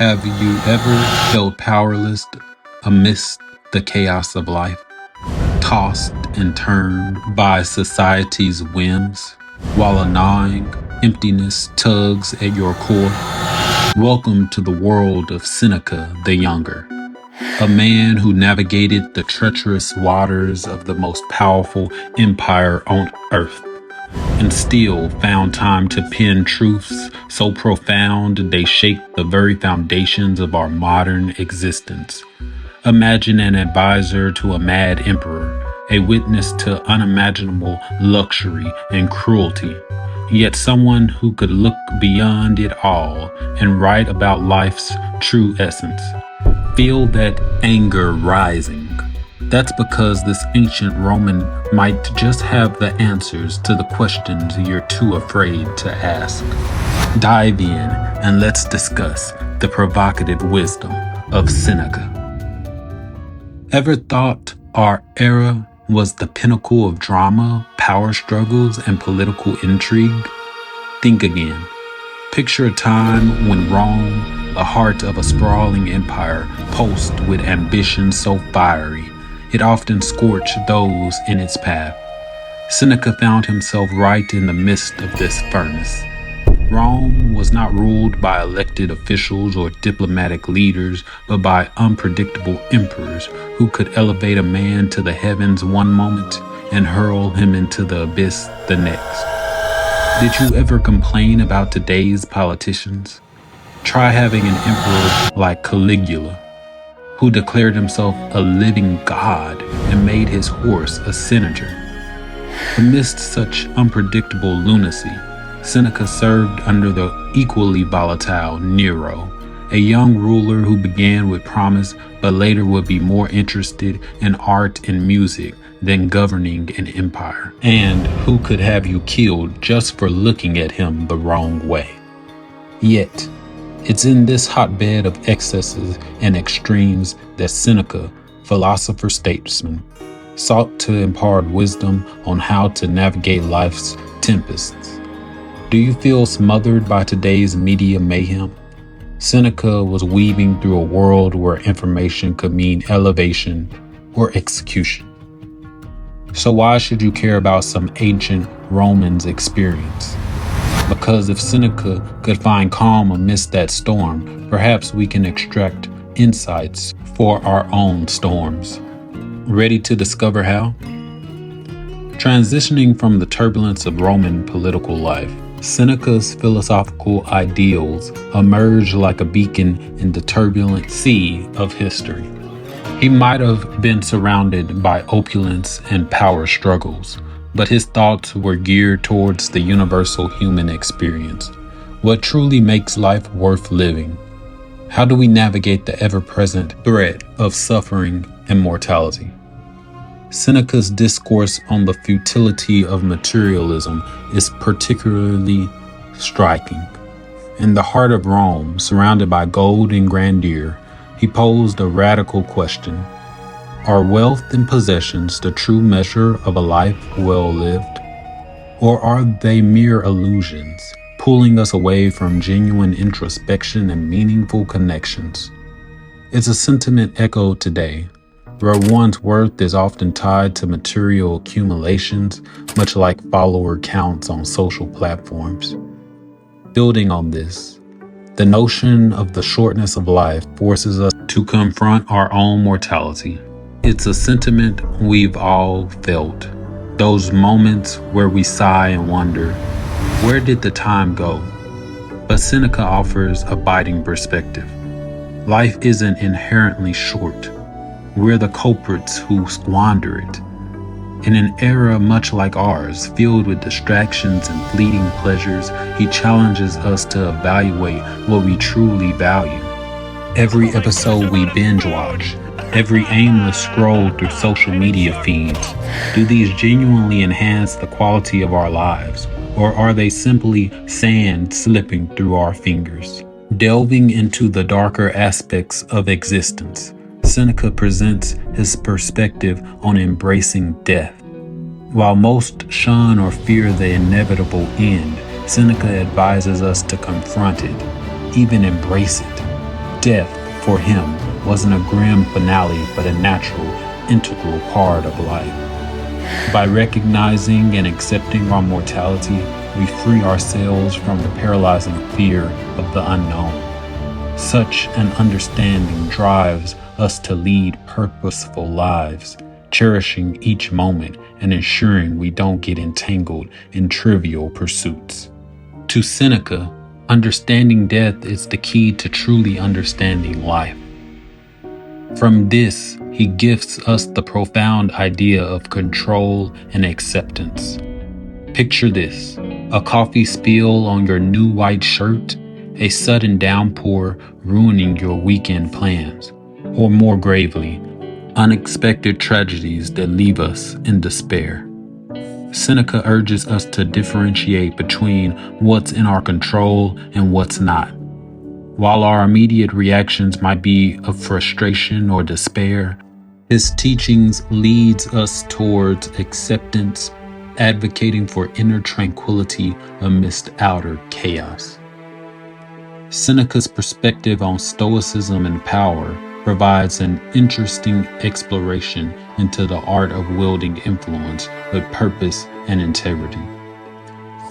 Have you ever felt powerless amidst the chaos of life, tossed and turned by society's whims, while a gnawing emptiness tugs at your core? Welcome to the world of Seneca the Younger, a man who navigated the treacherous waters of the most powerful empire on earth, and still found time to pen truths so profound they shake the very foundations of our modern existence. Imagine an advisor to a mad emperor, a witness to unimaginable luxury and cruelty, yet someone who could look beyond it all and write about life's true essence. Feel that anger rising. That's because this ancient Roman might just have the answers to the questions you're too afraid to ask. Dive in and let's discuss the provocative wisdom of Seneca. Ever thought our era was the pinnacle of drama, power struggles, and political intrigue? Think again. Picture a time when Rome, the heart of a sprawling empire, pulsed with ambition so fiery it often scorched those in its path. Seneca found himself right in the midst of this furnace. Rome was not ruled by elected officials or diplomatic leaders, but by unpredictable emperors who could elevate a man to the heavens one moment and hurl him into the abyss the next. Did you ever complain about today's politicians? Try having an emperor like Caligula, who declared himself a living god and made his horse a senator. Amidst such unpredictable lunacy, Seneca served under the equally volatile Nero, a young ruler who began with promise but later would be more interested in art and music than governing an empire, and who could have you killed just for looking at him the wrong way. Yet, it's in this hotbed of excesses and extremes that Seneca, philosopher-statesman, sought to impart wisdom on how to navigate life's tempests. Do you feel smothered by today's media mayhem? Seneca was weaving through a world where information could mean elevation or execution. So why should you care about some ancient Roman's experience? Because if Seneca could find calm amidst that storm, perhaps we can extract insights for our own storms. Ready to discover how? Transitioning from the turbulence of Roman political life, Seneca's philosophical ideals emerged like a beacon in the turbulent sea of history. He might have been surrounded by opulence and power struggles, but his thoughts were geared towards the universal human experience. What truly makes life worth living? How do we navigate the ever-present threat of suffering and mortality? Seneca's discourse on the futility of materialism is particularly striking. In the heart of Rome, surrounded by gold and grandeur, he posed a radical question. Are wealth and possessions the true measure of a life well lived? Or are they mere illusions, pulling us away from genuine introspection and meaningful connections? It's a sentiment echoed today, where one's worth is often tied to material accumulations, much like follower counts on social platforms. Building on this, the notion of the shortness of life forces us to confront our own mortality. It's a sentiment we've all felt. Those moments where we sigh and wonder, where did the time go? But Seneca offers a biting perspective. Life isn't inherently short. We're the culprits who squander it. In an era much like ours, filled with distractions and fleeting pleasures, he challenges us to evaluate what we truly value. Every episode we binge watch, every aimless scroll through social media feeds, do these genuinely enhance the quality of our lives, or are they simply sand slipping through our fingers? Delving into the darker aspects of existence, Seneca presents his perspective on embracing death. While most shun or fear the inevitable end, Seneca advises us to confront it, even embrace it. Death, for him, wasn't a grim finale but a natural, integral part of life. By recognizing and accepting our mortality, we free ourselves from the paralyzing fear of the unknown. Such an understanding drives us to lead purposeful lives, cherishing each moment and ensuring we don't get entangled in trivial pursuits. To Seneca, understanding death is the key to truly understanding life. From this, he gifts us the profound idea of control and acceptance. Picture this: a coffee spill on your new white shirt, a sudden downpour ruining your weekend plans, or more gravely, unexpected tragedies that leave us in despair. Seneca urges us to differentiate between what's in our control and what's not. While our immediate reactions might be of frustration or despair, his teachings leads us towards acceptance, advocating for inner tranquility amidst outer chaos. Seneca's perspective on Stoicism and power provides an interesting exploration into the art of wielding influence with purpose and integrity.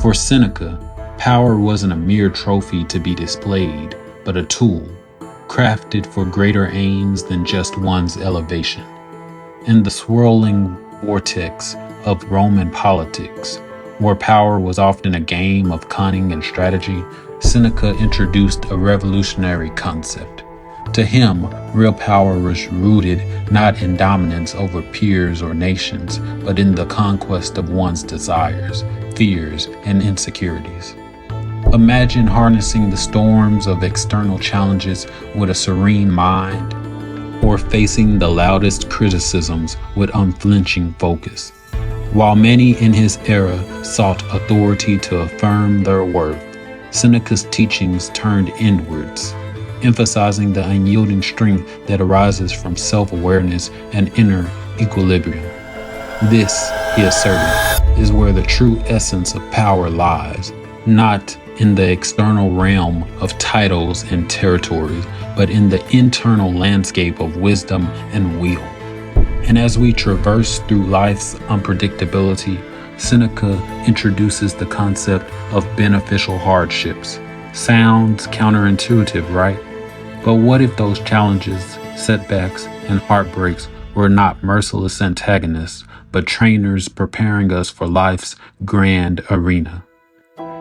For Seneca, power wasn't a mere trophy to be displayed, but a tool, crafted for greater aims than just one's elevation. In the swirling vortex of Roman politics, where power was often a game of cunning and strategy, Seneca introduced a revolutionary concept. To him, real power was rooted not in dominance over peers or nations, but in the conquest of one's desires, fears, and insecurities. Imagine harnessing the storms of external challenges with a serene mind, or facing the loudest criticisms with unflinching focus. While many in his era sought authority to affirm their worth, Seneca's teachings turned inwards, emphasizing the unyielding strength that arises from self-awareness and inner equilibrium. This, he asserted, is where the true essence of power lies, not in the external realm of titles and territories, but in the internal landscape of wisdom and will. And as we traverse through life's unpredictability, Seneca introduces the concept of beneficial hardships. Sounds counterintuitive, right? But what if those challenges, setbacks, and heartbreaks were not merciless antagonists, but trainers preparing us for life's grand arena?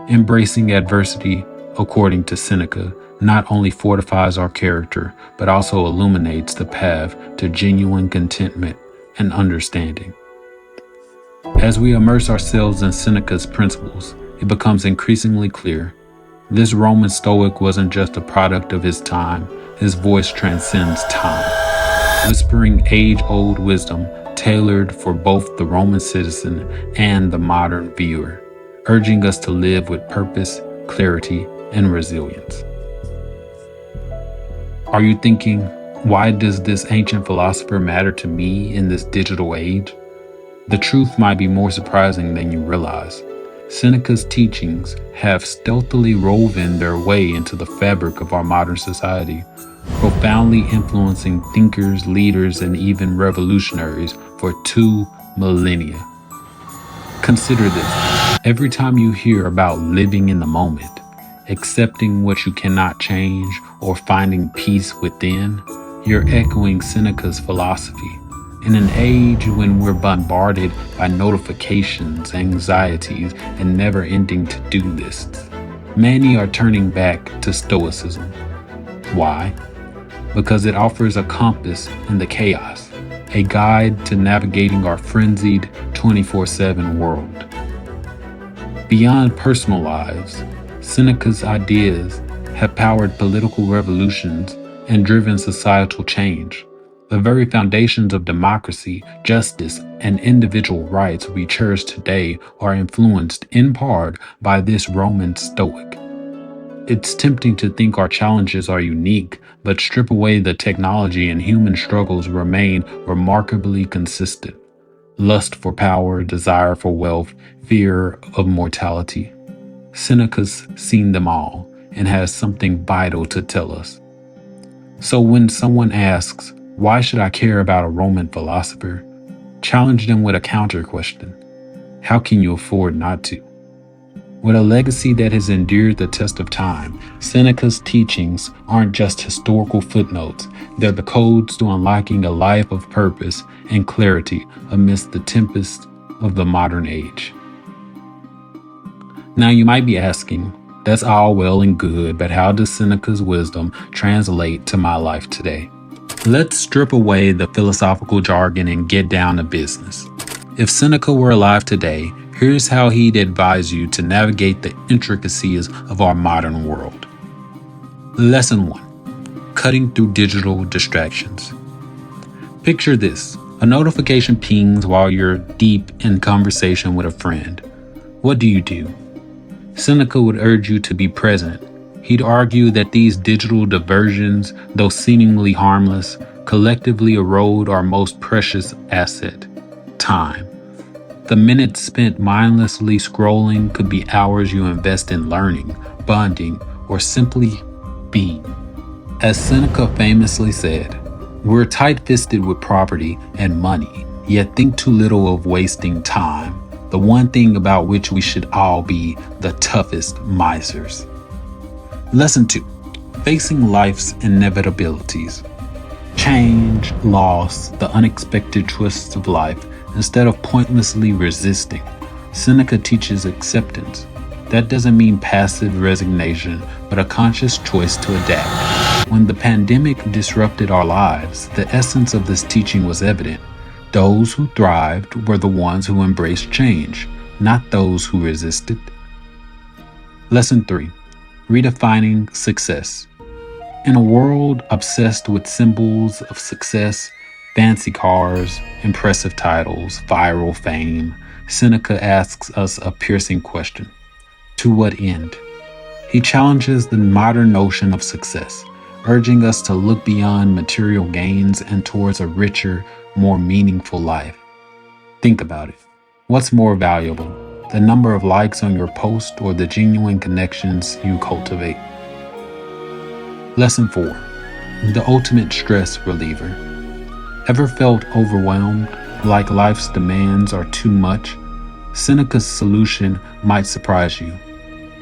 Embracing adversity, according to Seneca, not only fortifies our character, but also illuminates the path to genuine contentment and understanding. As we immerse ourselves in Seneca's principles, it becomes increasingly clear. This Roman Stoic wasn't just a product of his time, his voice transcends time, whispering age-old wisdom tailored for both the Roman citizen and the modern viewer, urging us to live with purpose, clarity, and resilience. Are you thinking, why does this ancient philosopher matter to me in this digital age? The truth might be more surprising than you realize. Seneca's teachings have stealthily woven their way into the fabric of our modern society, profoundly influencing thinkers, leaders, and even revolutionaries for 2 millennia. Consider this: every time you hear about living in the moment, accepting what you cannot change, or finding peace within, you're echoing Seneca's philosophy. In an age when we're bombarded by notifications, anxieties, and never-ending to-do lists, many are turning back to Stoicism. Why? Because it offers a compass in the chaos, a guide to navigating our frenzied 24/7 world. Beyond personal lives, Seneca's ideas have powered political revolutions and driven societal change. The very foundations of democracy, justice, and individual rights we cherish today are influenced in part by this Roman Stoic. It's tempting to think our challenges are unique, but strip away the technology and human struggles remain remarkably consistent. Lust for power, desire for wealth, fear of mortality. Seneca's seen them all and has something vital to tell us. So when someone asks, why should I care about a Roman philosopher? Challenge them with a counter question. How can you afford not to? With a legacy that has endured the test of time, Seneca's teachings aren't just historical footnotes, they're the codes to unlocking a life of purpose and clarity amidst the tempest of the modern age. Now you might be asking, that's all well and good, but how does Seneca's wisdom translate to my life today? Let's strip away the philosophical jargon and get down to business. If Seneca were alive today, here's how he'd advise you to navigate the intricacies of our modern world. Lesson 1. Cutting through digital distractions. Picture this. A notification pings while you're deep in conversation with a friend. What do? Seneca would urge you to be present. He'd argue that these digital diversions, though seemingly harmless, collectively erode our most precious asset, time. The minutes spent mindlessly scrolling could be hours you invest in learning, bonding, or simply being. As Seneca famously said, we're tight-fisted with property and money, yet think too little of wasting time, the one thing about which we should all be the toughest misers. Lesson 2. Facing life's inevitabilities. Change, loss, the unexpected twists of life, instead of pointlessly resisting. Seneca teaches acceptance. That doesn't mean passive resignation, but a conscious choice to adapt. When the pandemic disrupted our lives, the essence of this teaching was evident. Those who thrived were the ones who embraced change, not those who resisted. Lesson 3. Redefining success. In a world obsessed with symbols of success, fancy cars, impressive titles, viral fame, Seneca asks us a piercing question. To what end? He challenges the modern notion of success, urging us to look beyond material gains and towards a richer, more meaningful life. Think about it. What's more valuable, the number of likes on your post or the genuine connections you cultivate? Lesson 4. The ultimate stress reliever. Ever felt overwhelmed, like life's demands are too much? Seneca's solution might surprise you.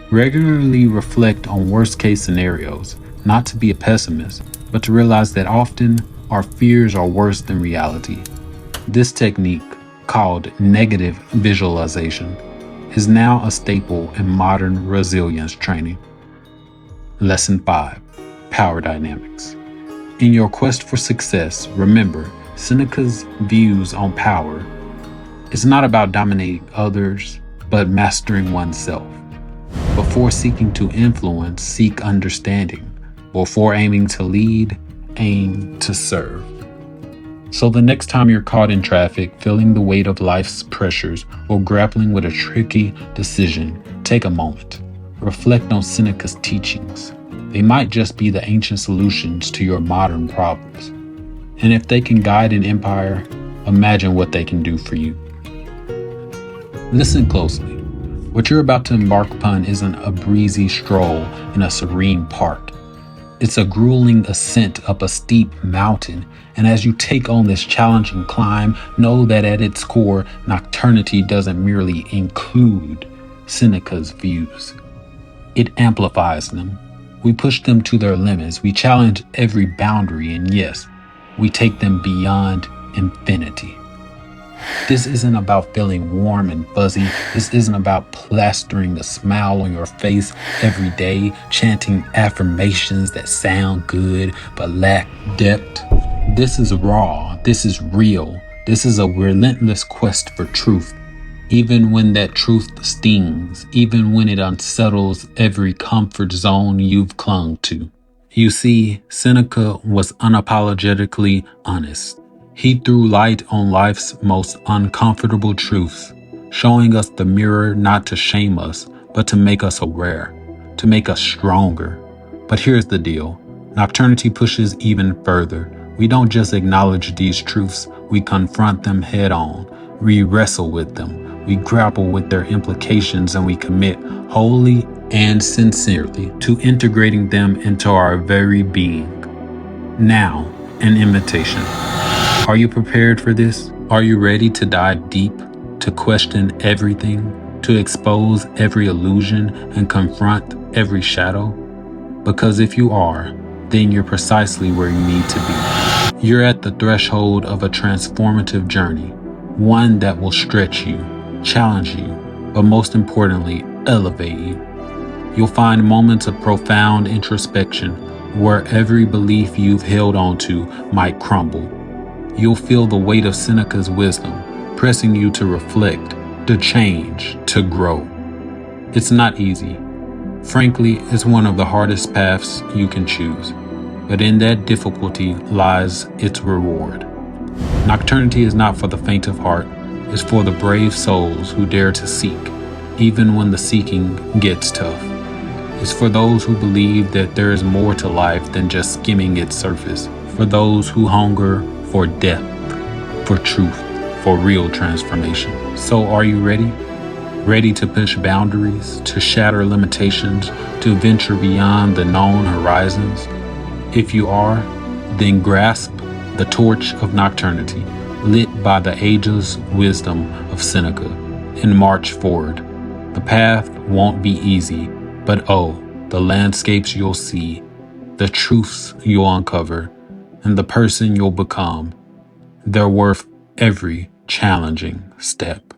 Regularly reflect on worst-case scenarios, not to be a pessimist, but to realize that often our fears are worse than reality. This technique, called negative visualization, is now a staple in modern resilience training. Lesson 5. Power dynamics. In your quest for success, remember Seneca's views on power. It's not about dominating others, but mastering oneself. Before seeking to influence, seek understanding. Before aiming to lead, aim to serve. So the next time you're caught in traffic, feeling the weight of life's pressures, or grappling with a tricky decision, take a moment. Reflect on Seneca's teachings. They might just be the ancient solutions to your modern problems. And if they can guide an empire, imagine what they can do for you. Listen closely. What you're about to embark upon isn't a breezy stroll in a serene park. It's a grueling ascent up a steep mountain, and as you take on this challenging climb, know that at its core, nocturnity doesn't merely include Seneca's views. It amplifies them. We push them to their limits. We challenge every boundary, and yes, we take them beyond infinity. This isn't about feeling warm and fuzzy. This isn't about plastering a smile on your face every day, chanting affirmations that sound good but lack depth. This is raw. This is real. This is a relentless quest for truth. Even when that truth stings, even when it unsettles every comfort zone you've clung to. You see, Seneca was unapologetically honest. He threw light on life's most uncomfortable truths, showing us the mirror not to shame us, but to make us aware, to make us stronger. But here's the deal. Nocturnity pushes even further. We don't just acknowledge these truths, we confront them head on. We wrestle with them. We grapple with their implications, and we commit wholly and sincerely to integrating them into our very being. Now, an invitation. Are you prepared for this? Are you ready to dive deep, to question everything, to expose every illusion and confront every shadow? Because if you are, then you're precisely where you need to be. You're at the threshold of a transformative journey, one that will stretch you, challenge you, but most importantly, elevate you. You'll find moments of profound introspection where every belief you've held onto might crumble. You'll feel the weight of Seneca's wisdom, pressing you to reflect, to change, to grow. It's not easy. Frankly, it's one of the hardest paths you can choose. But in that difficulty lies its reward. Nocturnity is not for the faint of heart, it's for the brave souls who dare to seek, even when the seeking gets tough. It's for those who believe that there is more to life than just skimming its surface, for those who hunger for depth, for truth, for real transformation. So, are you ready? Ready to push boundaries, to shatter limitations, to venture beyond the known horizons? If you are, then grasp the torch of nocturnity, lit by the ageless wisdom of Seneca, and march forward. The path won't be easy, but oh, the landscapes you'll see, the truths you'll uncover, and the person you'll become, they're worth every challenging step.